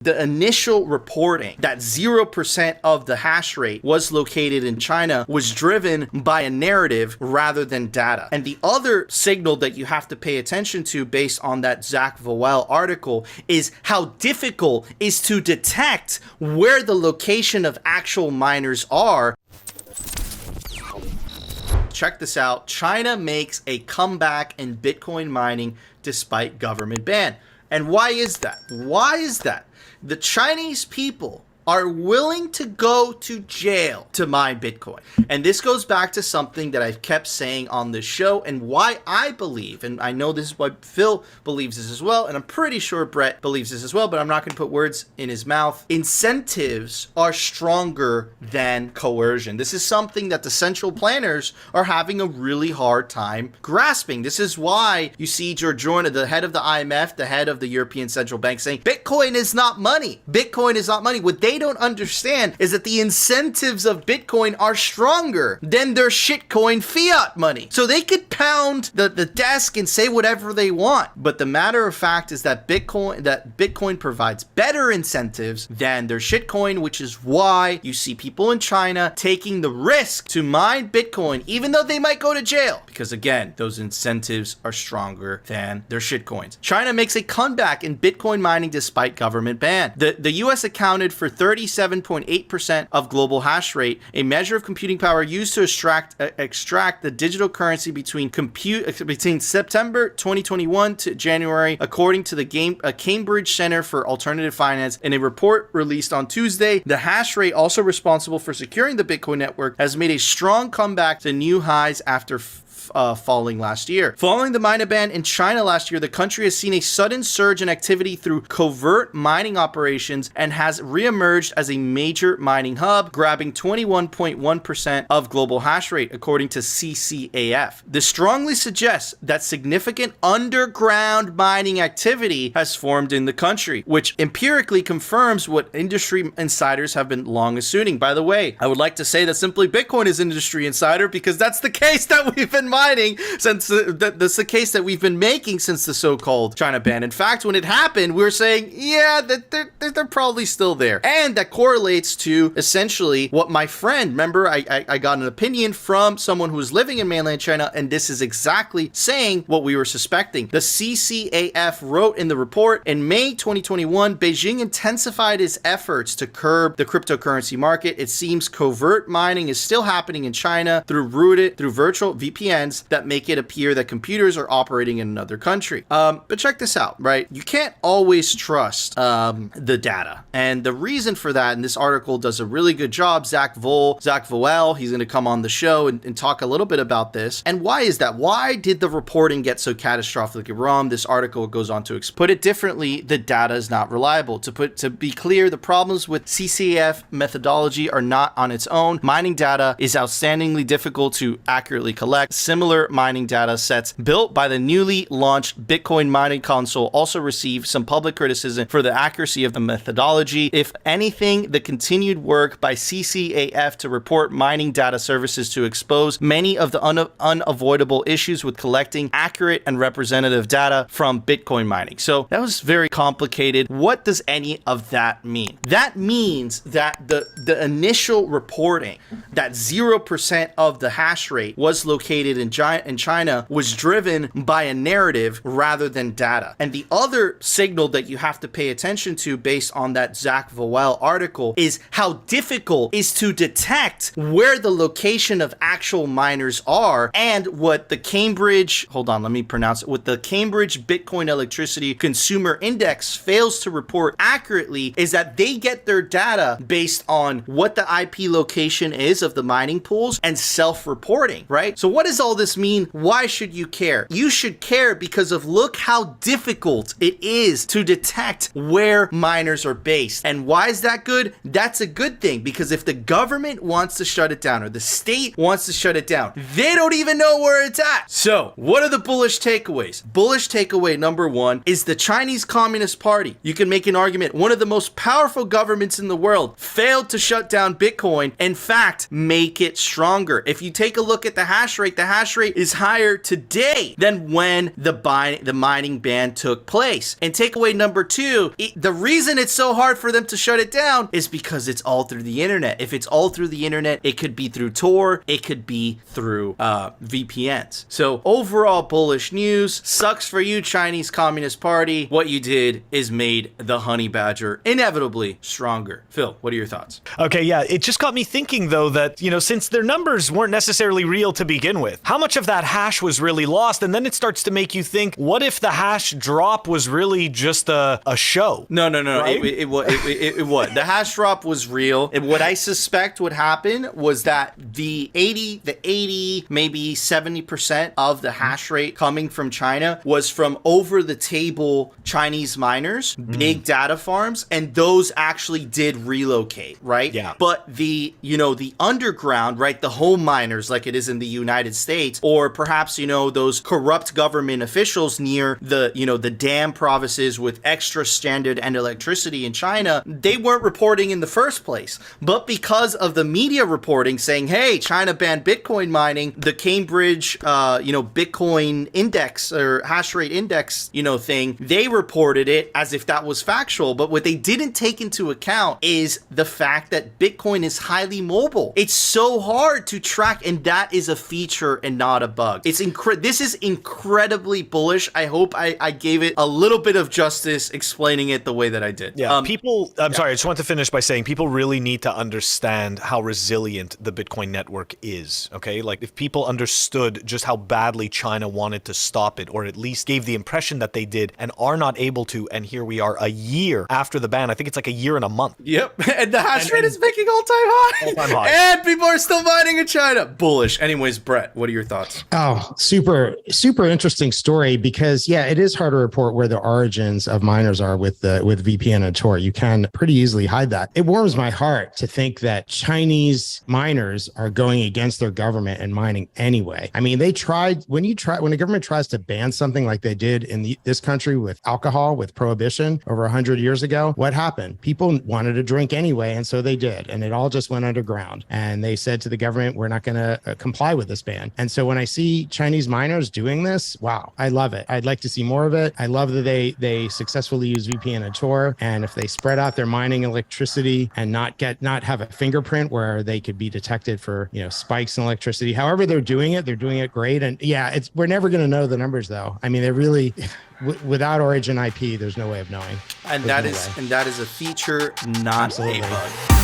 The initial reporting that 0% of the hash rate was located in China was driven by a narrative rather than data. And the other signal that you have to pay attention to based on that Zach Vowell article is how difficult it is to detect where the location of actual miners are. Check this out. China makes a comeback in Bitcoin mining despite government ban. And why is that? Why is that? The Chinese people are willing to go to jail to mine Bitcoin. And this goes back to something that I've kept saying on this show and why I believe, and I know this is why Phil believes this as well, and I'm pretty sure Brett believes this as well, but I'm not going to put words in his mouth. Incentives are stronger than coercion. This is something that the central planners are having a really hard time grasping. This is why you see George Jordan, the head of the IMF, the head of the European Central Bank, saying Bitcoin is not money. Bitcoin is not money. What they don't understand is that the incentives of Bitcoin are stronger than their shitcoin fiat money. So they could pound the desk and say whatever they want. But the matter of fact is that Bitcoin provides better incentives than their shitcoin, which is why you see people in China taking the risk to mine Bitcoin, even though they might go to jail. Because again, those incentives are stronger than their shitcoins. China makes a comeback in Bitcoin mining despite government ban. The US accounted for 37.8% of global hash rate, a measure of computing power used to extract the digital currency between September 2021 to January, according to the Cambridge Center for Alternative Finance. In a report released on Tuesday, the hash rate, also responsible for securing the Bitcoin network, has made a strong comeback to new highs after falling last year. Following the miner ban in China last year, the country has seen a sudden surge in activity through covert mining operations and has reemerged as a major mining hub, grabbing 21.1% of global hash rate, according to CCAF. This strongly suggests that significant underground mining activity has formed in the country, which empirically confirms what industry insiders have been long assuming. By the way, I would like to say that Simply Bitcoin is industry insider because that's the case that we've been mining since that's the case that we've been making since the so-called China ban. In fact, when it happened, we were saying, yeah, that they're probably still there. And that correlates to essentially what my friend, remember, I got an opinion from someone who was living in mainland China, and this is exactly saying what we were suspecting. The CCAF wrote in the report, in May 2021, Beijing intensified its efforts to curb the cryptocurrency market. It seems covert mining is still happening in China through virtual VPNs that make it appear that computers are operating in another country. But check this out, right? You can't always trust the data. And the reason for that, and this article does a really good job, Zach Vowell, he's going to come on the show and talk a little bit about this. And why is that? Why did the reporting get so catastrophically wrong? This article goes on to put it differently, the data is not reliable. To be clear, the problems with CCAF methodology are not on its own. Mining data is outstandingly difficult to accurately collect. Similar mining data sets built by the newly launched Bitcoin mining console also received some public criticism for the accuracy of the methodology. If anything, the continued work by CCAF to report mining data services to expose many of the unavoidable issues with collecting accurate and representative data from Bitcoin mining. So that was very complicated. What does any of that mean? That means that the initial reporting that 0% of the hash rate was located in China was driven by a narrative rather than data. And the other signal that you have to pay attention to based on that Zach Vowell article is how difficult it is to detect where the location of actual miners are, and what the Cambridge Bitcoin Electricity Consumer Index fails to report accurately is that they get their data based on what the IP location is of the mining pools and self-reporting, right? So what does all this mean? Why should you care? You should care because of look how difficult it is to detect where miners are based. And why is that good? That's a good thing, because if the government wants to shut it down or the state wants to shut it down, they don't even know where it's at. So what are the bullish takeaways? Bullish takeaway number one is the Chinese Communist Party. You can make an argument, one of the most powerful governments in the world failed to shut down Bitcoin. In fact, make it stronger. If you take a look at the hash rate hash rate is higher today than when the mining ban took place. And takeaway number 2, the reason it's so hard for them to shut it down is because it's all through the internet. If it's all through the internet, it could be through Tor, it could be through VPNs. So overall bullish news. Sucks for you, Chinese Communist Party. What you did is made the honey badger inevitably stronger. Phil, what are your thoughts? Okay, yeah, it just got me thinking though that, you know, since their numbers weren't necessarily real to begin with, how much of that hash was really lost? And then it starts to make you think, what if the hash drop was really just a show? No. Right? It was. The hash drop was real. And what I suspect would happen was that the 80, maybe 70% of the hash rate coming from China was from over-the-table Chinese miners, big data farms, and those actually did relocate, right? Yeah. But the underground, right, the home miners like it is in the United States, or perhaps, those corrupt government officials near the dam provinces with extra standard and electricity in China, they weren't reporting in the first place. But because of the media reporting saying, hey, China banned Bitcoin mining, the Cambridge, Bitcoin index or hash rate index, thing, they reported it as if that was factual. But what they didn't take into account is the fact that Bitcoin is highly mobile. It's so hard to track, and that is a feature and not a bug. This is incredibly bullish. I hope I gave it a little bit of justice explaining it the way that I did. Yeah, sorry, I just want to finish by saying people really need to understand how resilient the Bitcoin network is, okay? Like, if people understood just how badly China wanted to stop it, or at least gave the impression that they did and are not able to, and here we are a year after the ban. I think it's like a year and a month. Yep, and the hash rate is making all-time high. All-time high. And people are still mining in China. Bullish. Anyways, Brett, what are your thoughts? Oh, super interesting story, because it is hard to report where the origins of miners are with VPN and Tor. You can pretty easily hide that. It warms my heart to think that Chinese miners are going against their government and mining anyway. I mean, when a government tries to ban something like they did in this country with alcohol, with prohibition over 100 years ago, what happened? People wanted to drink anyway, and so they did, and it all just went underground. And they said to the government, we're not going to comply with this ban. And so when I see Chinese miners doing this, wow, I love it. I'd like to see more of it. I love that they successfully use VPN and Tor, and if they spread out their mining electricity and not have a fingerprint where they could be detected for spikes in electricity. However they're doing it great. And we're never going to know the numbers though. I mean, they really without origin IP, there's no way of knowing. And that is a feature, not a bug.